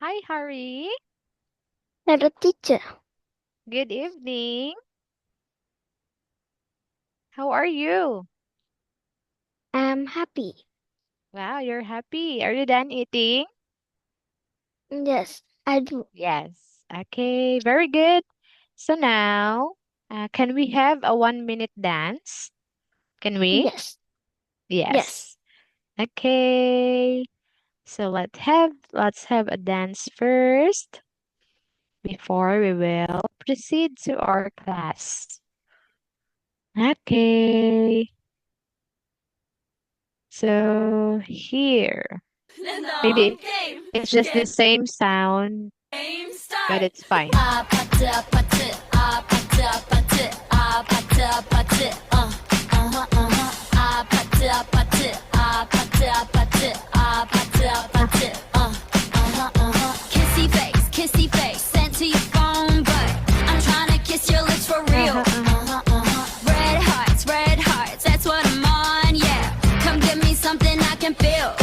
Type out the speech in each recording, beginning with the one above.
Hi, Hari. Hello, teacher. Good evening. How are you? I'm happy. Wow, you're happy. Are you done eating? Yes, I do. Yes. Okay, very good. So now, can we have a 1 minute dance? Can we? Yes, yes. Yes. Okay. So let's have a dance first before we will proceed to our class. Okay. So here. Maybe it's just the same sound, but it's fine. Kissy face, sent to your phone, but I'm trying to kiss your lips for real. Uh-huh, uh-huh. Red hearts, that's what I'm on, yeah. Come give me something I can feel.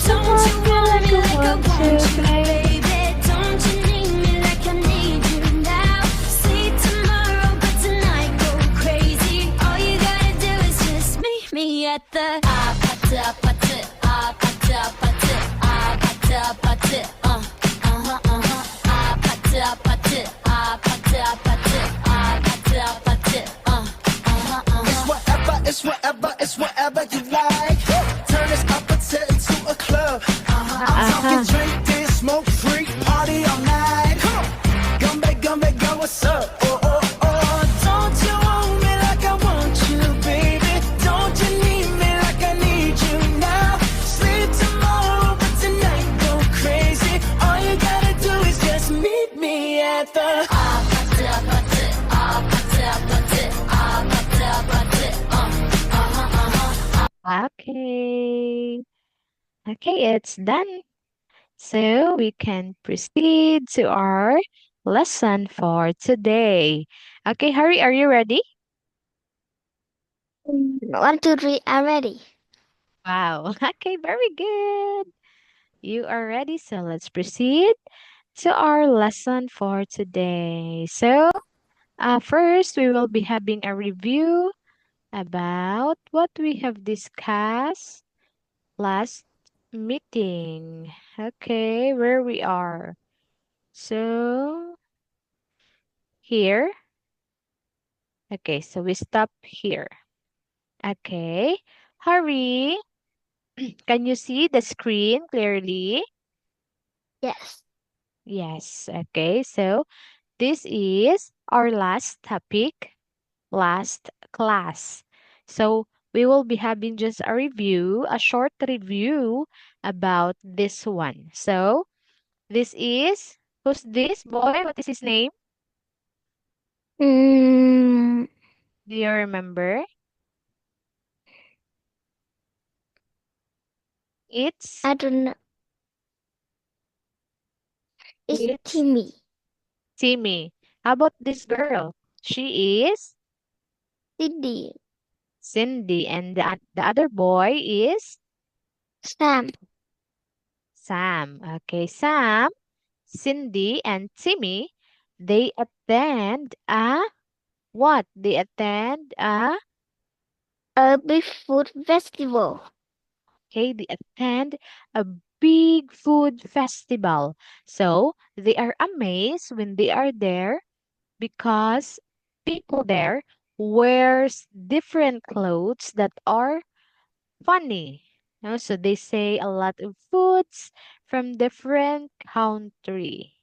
Don't you want me like I want you, baby? Don't you need me like I need you now? See tomorrow, but tonight go crazy. All you gotta do is just meet me at the It's whatever you like. Turn this opposite into a club. I'm talking Uh-huh. drink this, smoke free, party all night. Come back, girl, what's up? Don't you want me like I want you, baby? Don't you need me like I need you now? Sleep tomorrow, but tonight go crazy. All you gotta do is just meet me at the. Okay. Okay, it's done. So we can proceed to our lesson for today. Okay, Harry, are you ready? 1, 2, 3, I'm ready. Wow. Okay, very good. You are ready, so let's proceed to our lesson for today. So, first, we will be having a review about what we have discussed last meeting. Okay, where we are. So, here. Okay, so we stop here. Okay. Hurry. Can you see the screen clearly? Yes. Yes. Okay, so this is our last topic, last class. So we will be having just a review, a short review about this one. So this is, who's this boy? What is his name? Mm, Do you remember? It's, I don't know. It's it's Timmy. Timmy. How about this girl? She is Cindy. Cindy. And the other boy is Sam. Sam. Okay, Sam, Cindy, and Timmy, they attend a what? They attend a A big food festival. okay, they attend a big food festival. So they are amazed when they are there because people there wears different clothes that are funny. So they say a lot of foods from different country.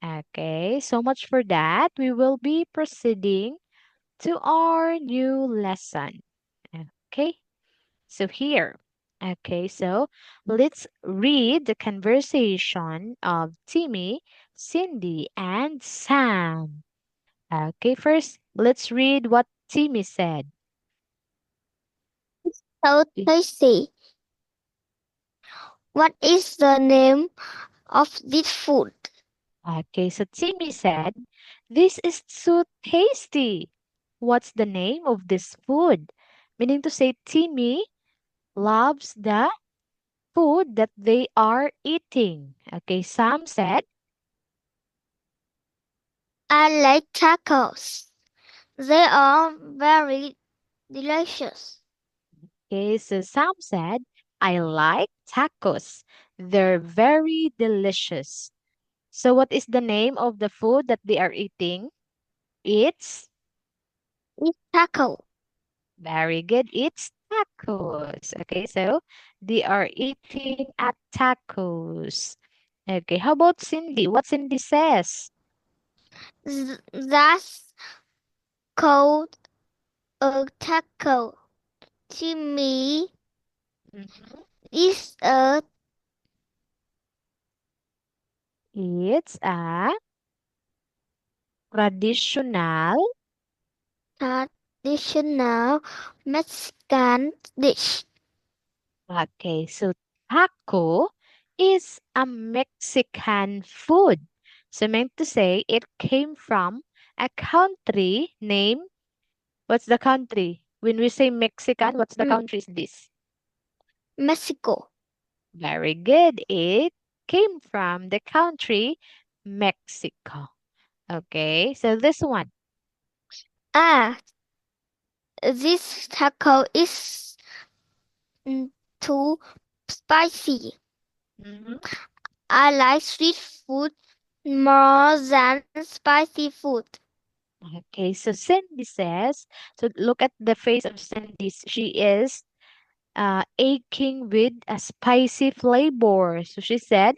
Okay, so much for that. We will be proceeding to our new lesson. Okay, so here. Okay, so let's read the conversation of Timmy, Cindy, and Sam. Okay, first, let's read what Timmy said. So tasty. What is the name of this food? Okay, so Timmy said, "This is so tasty. What's the name of this food?" Meaning to say, Timmy loves the food that they are eating? Okay, Sam said, I like tacos. They are very delicious. okay, so Sam said, I like tacos. They're very delicious. So what is the name of the food that they are eating? It's It's taco. very good. It's tacos. Okay, so they are eating at tacos. Okay, how about Cindy? What Cindy says? That's called a taco. To me, Mhm. it's a It's a traditional. traditional Mexican dish. Okay, so taco is a Mexican food. So meant to say it came from a country named, what's the country? When we say Mexican, what's the Mm, country is this? Mexico. Very good. It came from the country Mexico. Okay, so this one. Ah, this taco is too spicy. Mhm. I like sweet food more than spicy food. Okay, so Cindy says, so look at the face of Cindy. She is aching with a spicy flavor. So she said,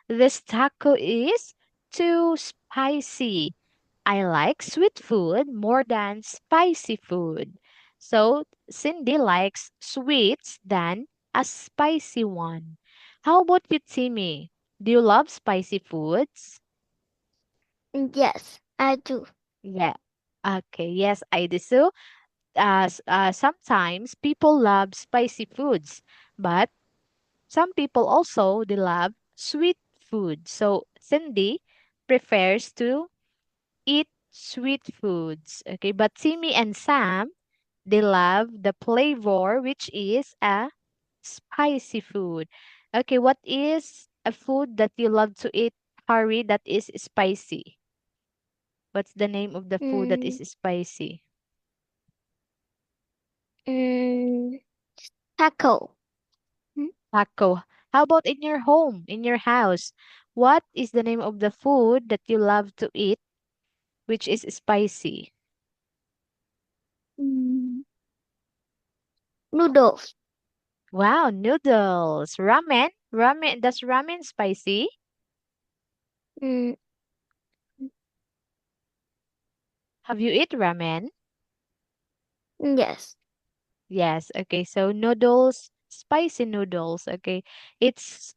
this taco is too spicy. I like sweet food more than spicy food. So Cindy likes sweets than a spicy one. How about you, Timmy? Do you love spicy foods? Yes, I do. Yeah. Okay, yes, I do. So, sometimes people love spicy foods, but some people also they love sweet food. So Cindy prefers to eat sweet foods. Okay, but Timmy and Sam they love the flavor which is a spicy food. Okay, what is a food that you love to eat, Harry, that is spicy? What's the name of the food that is Mm, spicy? mm, taco. Mm, Taco. How about in your home, in your house? What is the name of the food that you love to eat, which is spicy? mm, Noodles. Wow, noodles. Ramen. Ramen. Does ramen spicy? Mm, Have you eat ramen? yes. Yes. Okay. So noodles, spicy noodles. Okay. It's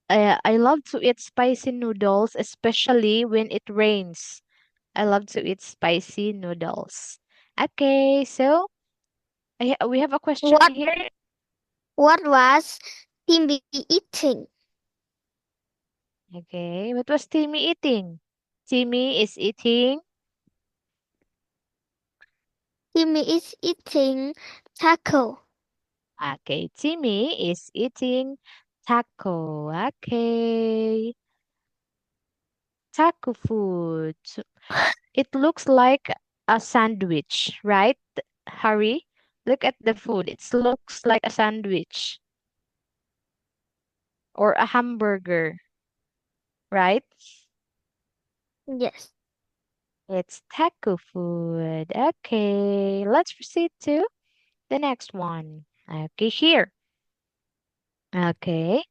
I love to eat spicy noodles, especially when it rains. I love to eat spicy noodles. Okay. So we have a question What here. what was Timmy eating? Okay. What was Timmy eating? Timmy is eating. Timmy is eating taco. Okay. Timmy is eating taco. Okay. Taco food. So it looks like a sandwich, right? Harry, look at the food. It looks like a sandwich or a hamburger, right? Yes. It's taco food. Okay, let's proceed to the next one. Okay, here. Okay,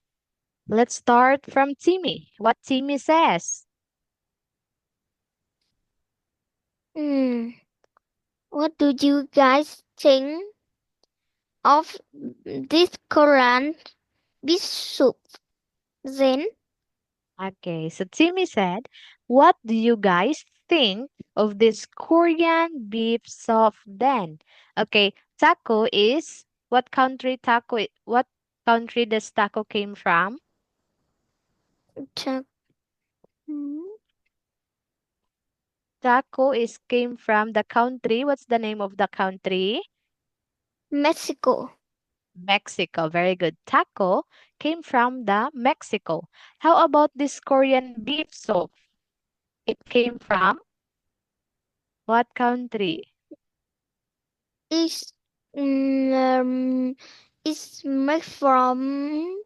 let's start from Timmy. What Timmy says. Hmm. What do you guys think of this Korean beef soup? Then Okay, so Timmy said, what do you guys think of this Korean beef soup then? Okay, taco is what country what country does taco came from? ta- hmm, Taco is came from the country. What's the name of the country? Mexico. Mexico. Very good. Taco came from the Mexico. How about this Korean beef soup? It came from what country? It's it's made from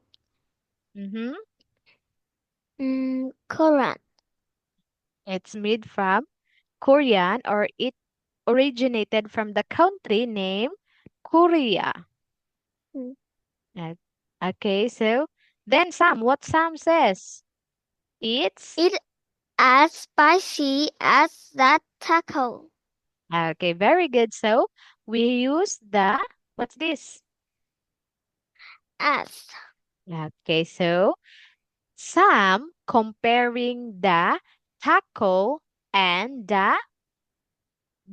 Mm-hmm. Korean. It's made from Korean, or it originated from the country named Korea. Mm. Uh, Okay, so then Sam, what Sam says? It's It as spicy as that taco. okay, very good. So we use the what's this? As Okay, so Sam comparing the taco and the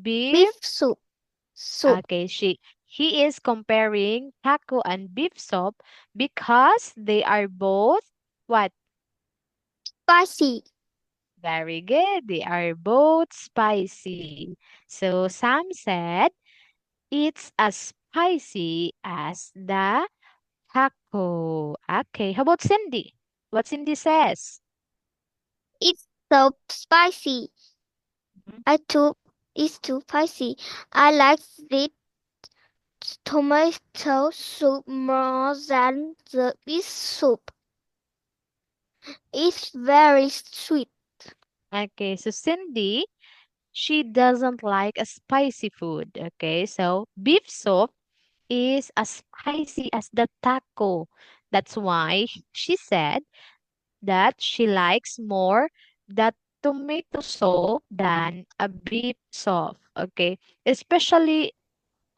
beef. beef soup. Okay, he is comparing taco and beef soup because they are both what? Spicy. Very good. They are both spicy. So Sam said it's as spicy as the taco. Okay, how about Cindy? What Cindy says? It's so spicy. Mhm. It's too spicy. I like the tomato soup more than the beef soup. It's very sweet. Okay, so Cindy, she doesn't like a spicy food. Okay, so beef soup is as spicy as the taco. That's why she said that she likes more the tomato soup than a beef soup. Okay, especially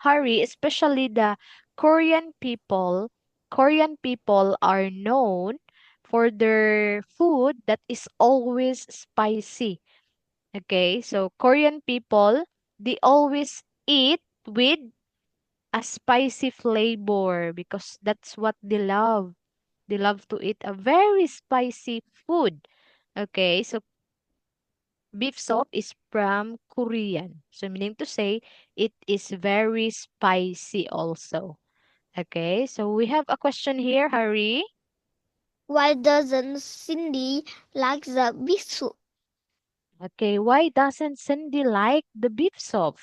especially the Korean people. Korean people are known for their food that is always spicy. Okay, so Korean people, they always eat with a spicy flavor because that's what they love. They love to eat a very spicy food. Okay, so beef soup is from Korean. So meaning to say it is very spicy also. Okay, so we have a question here, Harry. Why doesn't Cindy like the beef soup? Okay, why doesn't Cindy like the beef soup?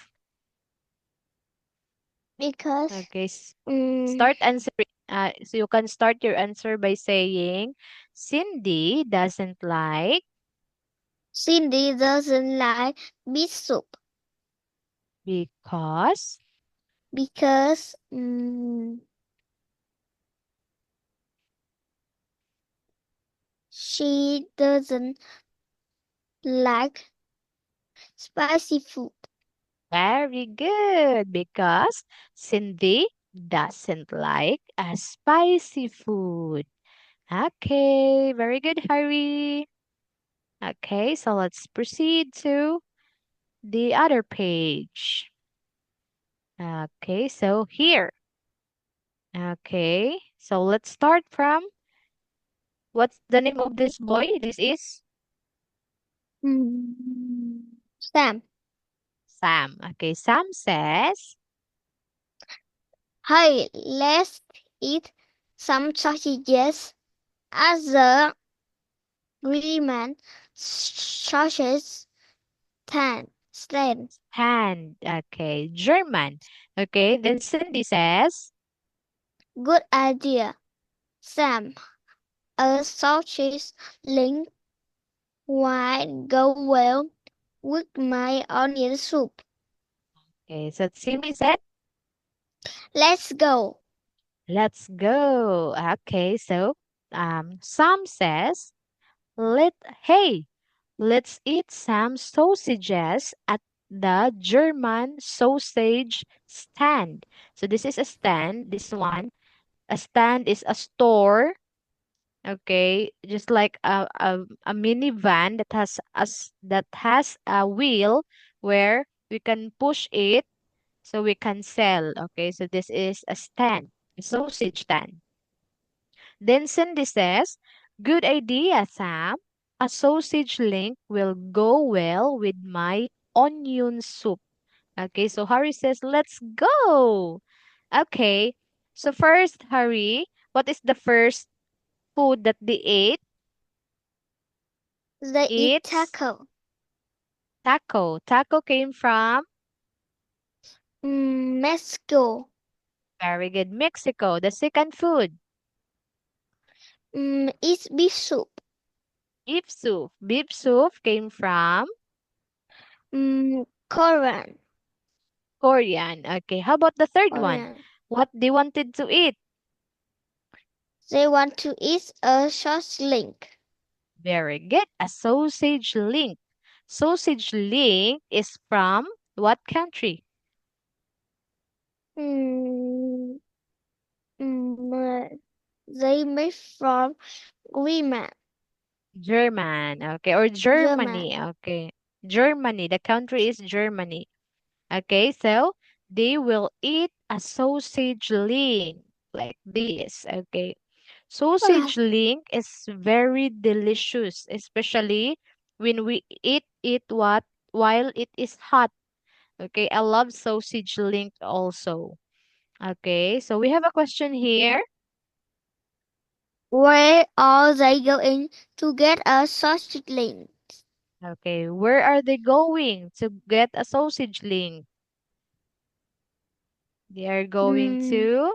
Because Okay, um, start answering. So you can start your answer by saying Cindy doesn't like Cindy doesn't like beef soup because because she doesn't like spicy food. very good because Cindy doesn't like a spicy food. Okay, very good, Harry. Okay, so let's proceed to the other page. Okay, so here. Okay, so let's start from what's the name of this boy? This is Sam, Sam. Okay, Sam says, hey, let's eat some sausages at the Greenman sausage stand. hand. Okay, German. Okay, then Cindy says, Good idea, Sam. A sausage link might go well with my onion soup. okay, so Cindy said, Let's go. let's go. Okay, so Sam says, let hey, let's eat some sausages at the German sausage stand. So this is a stand. This one, a stand is a store. Okay, just like a minivan that has a wheel where we can push it so we can sell. Okay, so this is a stand, a sausage stand. Then Cindy says, good idea, Sam. A sausage link will go well with my onion soup. Okay, so Harry says, let's go. Okay, So first, Harry, what is the first food that they ate? They eat It's taco. taco. Taco came from Mexico. very good Mexico. The second food, It's beef soup. beef soup. Beef soup came from Korean. Korean. Okay, how about the third one? Korean. What they wanted to eat? They want to eat a sausage link. Very good. A sausage link. Sausage link is from what country? Mm, they made from Greenland. German. Okay, or German. Germany. Okay. Germany. The country is Germany. Okay, so they will eat a sausage link like this. Okay. Sausage link is very delicious, especially when we eat it what while it is hot. Okay, I love sausage link also. Okay, so we have a question here. Where are they going to get a sausage link? Okay, where are they going to get a sausage link? They are going Mm, to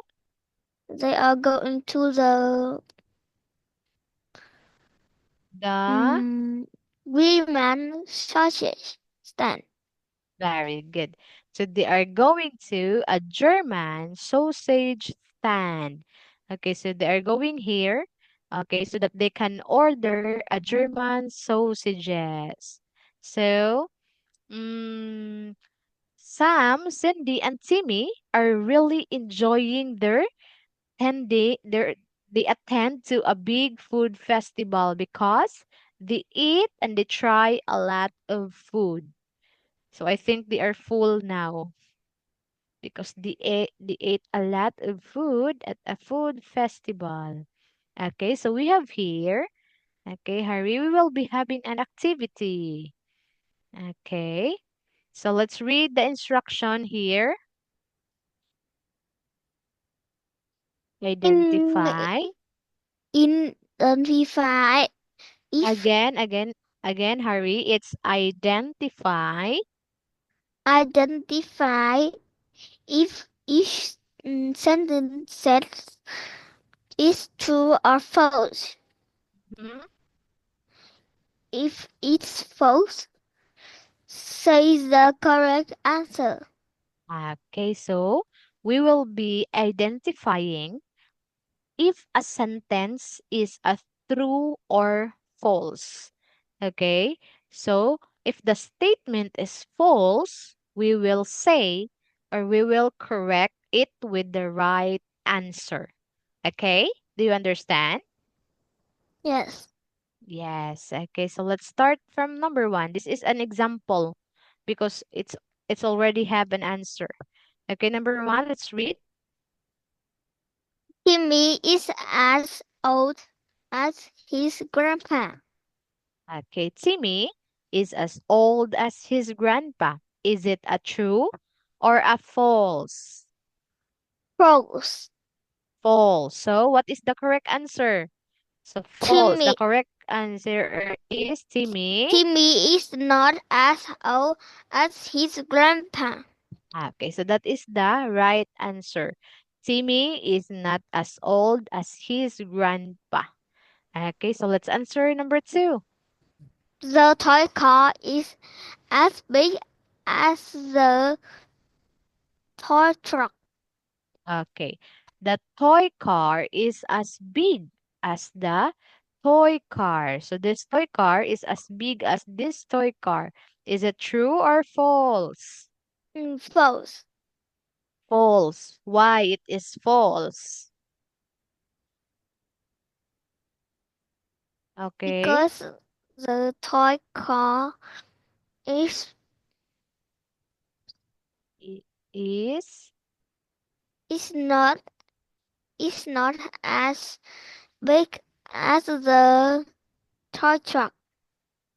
they are going to the the mm, Greenland sausage stand. very good. So they are going to a German sausage stand. Okay, so they are going here. Okay, so that they can order a German sausages. So, mm, Sam, Cindy, and Timmy are really enjoying they attend to a big food festival because they eat and they try a lot of food. So I think they are full now because they ate a lot of food at a food festival. Okay, so we have here, okay, Harry, we will be having an activity. Okay, so let's read the instruction here. In Identify. identify if Again, Harry, it's identify. identify if each sentence says is true or false. Mhm. If it's false, say the correct answer. Okay, so we will be identifying if a sentence is a true or false. Okay, so if the statement is false, we will say or we will correct it with the right answer. Okay, do you understand? Yes. Yes. Okay, so let's start from number one. This is an example because it's already have an answer. Okay, number one, let's read. Timmy is as old as his grandpa. Okay, Timmy is as old as his grandpa. Is it a true or a false? False. False. So what is the correct answer? So false. The Timmy correct answer is Timmy. Timmy is not as old as his grandpa. Okay, so that is the right answer. Timmy is not as old as his grandpa. Okay, so let's answer number two. The toy car is as big as the toy truck. Okay, the toy car is as big as the toy car. So this toy car is as big as this toy car. Is it true or false? False. False. Why it is false? Okay, Because the toy car is it is is not is not as big as the toy truck.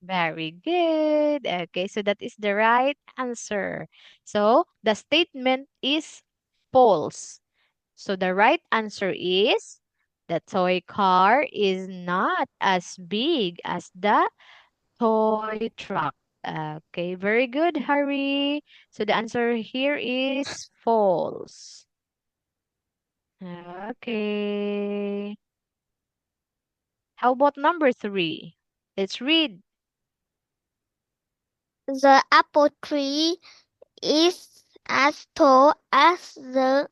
very good. Okay, so that is the right answer. So the statement is false. So the right answer is the toy car is not as big as the toy truck. Okay, very good, Harry. So the answer here is false. Okay. How about number 3? Let's read. The apple tree is as tall as the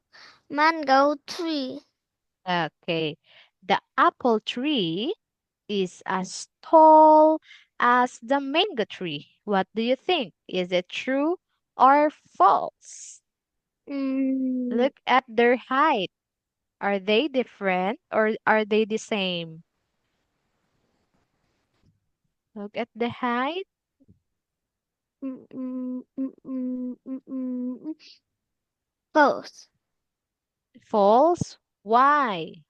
mango tree. Okay. The apple tree is as tall as the mango tree. What do you think? Is it true or false? Mm, Look at their height. Are they different or are they the same? Look at the height. mm, mm, mm, mm, mm, mm. False. False. Why?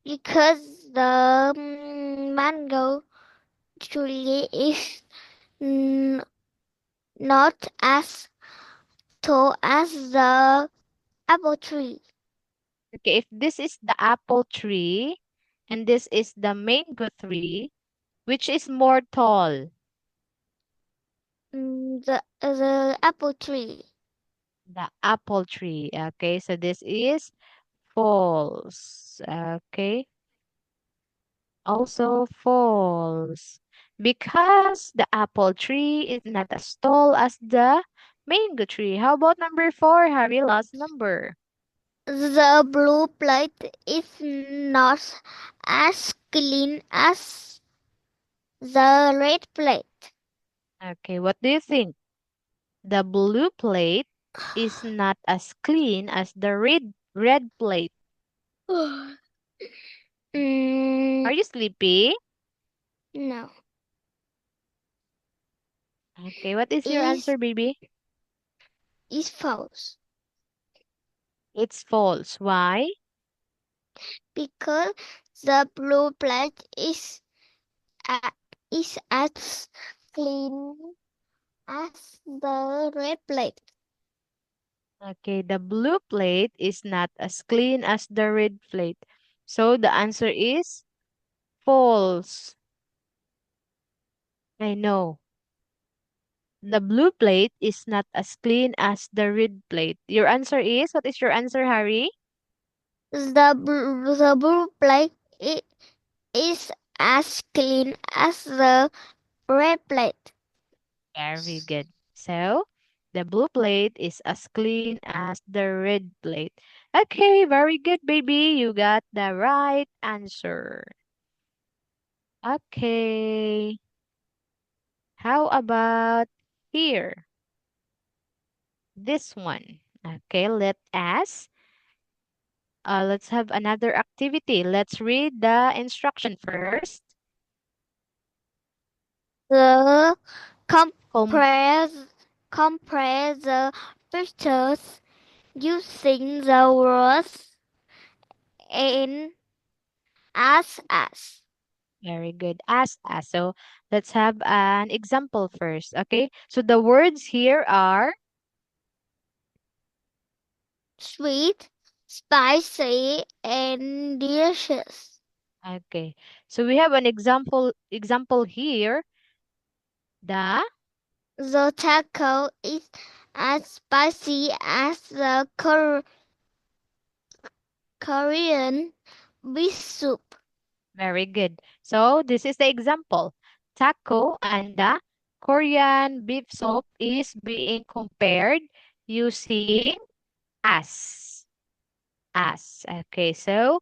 Because the mango tree is mm, not as tall as the apple tree. Okay, if this is the apple tree and this is the mango tree, which is more tall? The apple tree. The apple tree. Okay, so this is false. Okay, also false. Because the apple tree is not as tall as the mango tree. How about number 4, Harry? Last number. The blue plate is not as clean as the red plate. Okay, what do you think? The blue plate is not as clean as the red plate. Mm, Are you sleepy? no, Okay, what is your is answer, baby? is false It's false. Why? because the blue plate uh, is as clean as the red plate. Okay, the blue plate is not as clean as the red plate. So the answer is false. I know. The blue plate is not as clean as the red plate. Your answer is, what is your answer, Harry? The blue plate is as clean as the red plate. Very good. So, the blue plate is as clean as the red plate. Okay, very good, baby. You got the right answer. Okay. How about here? This one. Okay, let's have another activity. Let's read the instruction first. The Com compare compare the pictures using the words in as. Very good. As. So, let's have an example first. Okay. So, the words here are, Sweet, spicy, and delicious. okay. So, we have an example here. The The taco is as spicy as the Korean beef soup. Very good. So, this is the example. Taco and the Korean beef soup is being compared using as. As. Okay. So,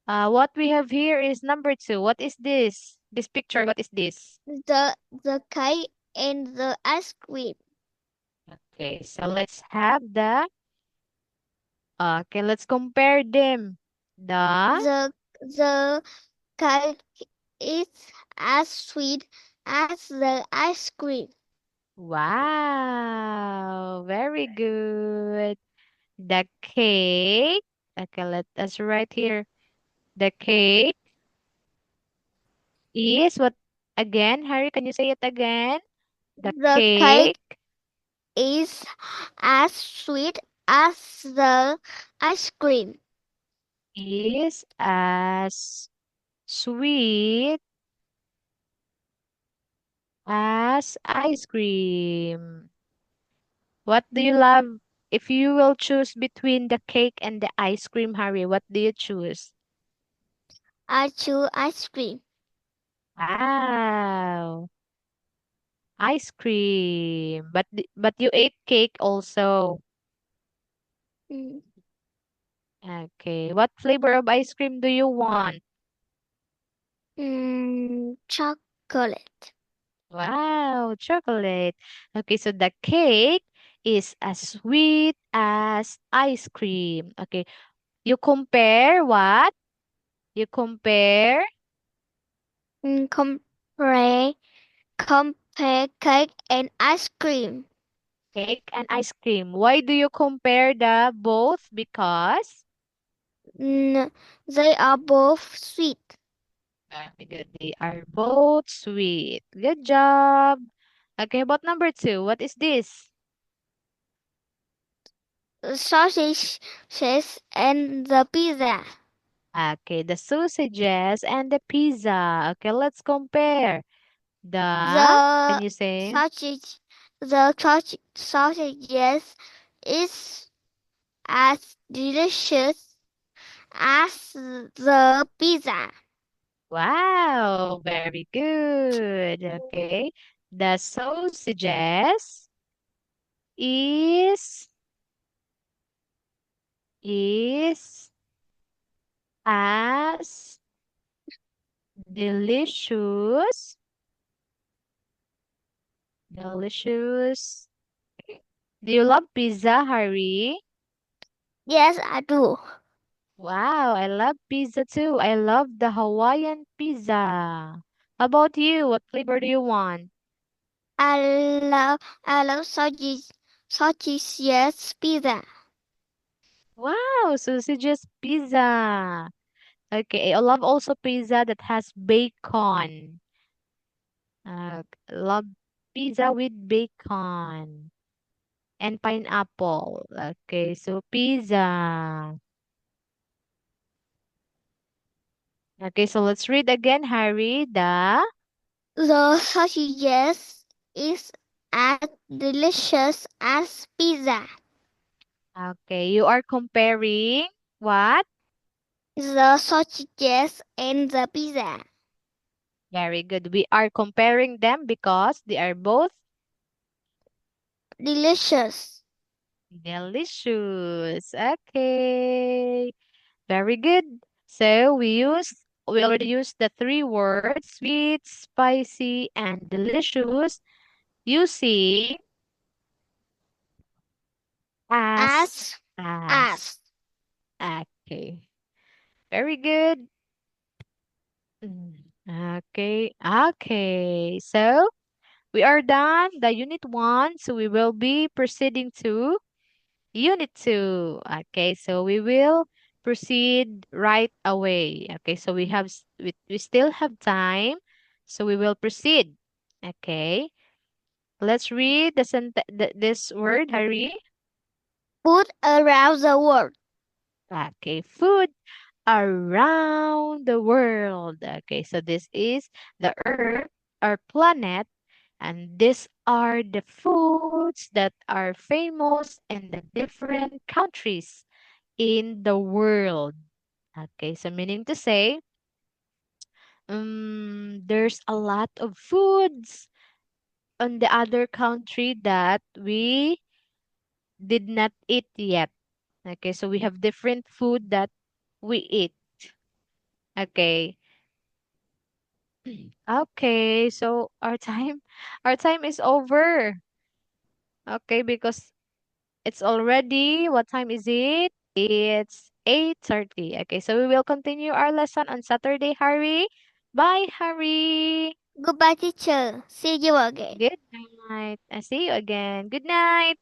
what we have here is number 2. What is this? This picture, what is this? The cake and the ice cream. Okay. So, let's compare them. The The cake is as sweet as the ice cream. Wow, very good. The cake. Okay, let us write here. The cake is what again? Harry, can you say it again? The The cake cake. is as sweet as the ice cream. Is as sweet as ice cream. What do you love? If you will choose between the cake and the ice cream, Harry, what do you choose? I choose ice cream. Wow, ice cream. But you ate cake also. Mm, Okay. What flavor of ice cream do you want? chocolate. Wow, chocolate. Okay, so the cake is as sweet as ice cream. Okay, you compare what? You compare Compare cake and ice cream. cake and ice cream. Why do you compare the both? Because They are both sweet. very good. They are both sweet. Good job. Okay, about number two. What is this? Sausages and the pizza. Okay, the sausages and the pizza. Okay, let's compare. Can The you say? sausage, sausages is as delicious as the pizza. Wow, very good. Okay. The sausages is is as delicious delicious. Do you love pizza, Harry? Yes, I do. Wow, I love pizza too. I love the Hawaiian pizza. How about you? What flavor do you want? I love sausages pizza. Wow, sausages pizza. Okay, I love also pizza that has bacon. Love pizza with bacon and pineapple. Okay, so pizza. Okay, so let's read again, Harry. The sausages is as delicious as pizza. Okay, you are comparing what? The sausages and the pizza. Very good. We are comparing them because they are both Delicious. delicious. Okay. Very good. So we already used the three words sweet, spicy, and delicious using as As as. as. Okay. Very good. Okay. Okay. So we are done the unit one. So we will be proceeding to unit two. Okay. So we will proceed right away. Okay. So we still have time. So we will proceed. Okay. Let's read this word, Harry. Food around the world. Okay. Food around the world. Okay, so this is the Earth, our planet, and these are the foods that are famous in the different countries in the world. Okay, so meaning to say, there's a lot of foods on the other country that we did not eat yet. Okay, so we have different food that we eat. Okay. Okay, so our time is over. Okay, because it's already what time is it? It's 8:30. Okay, so we will continue our lesson on Saturday, Harry. Bye, Harry. Goodbye, teacher. See you again. Good night. I see you again. Good night.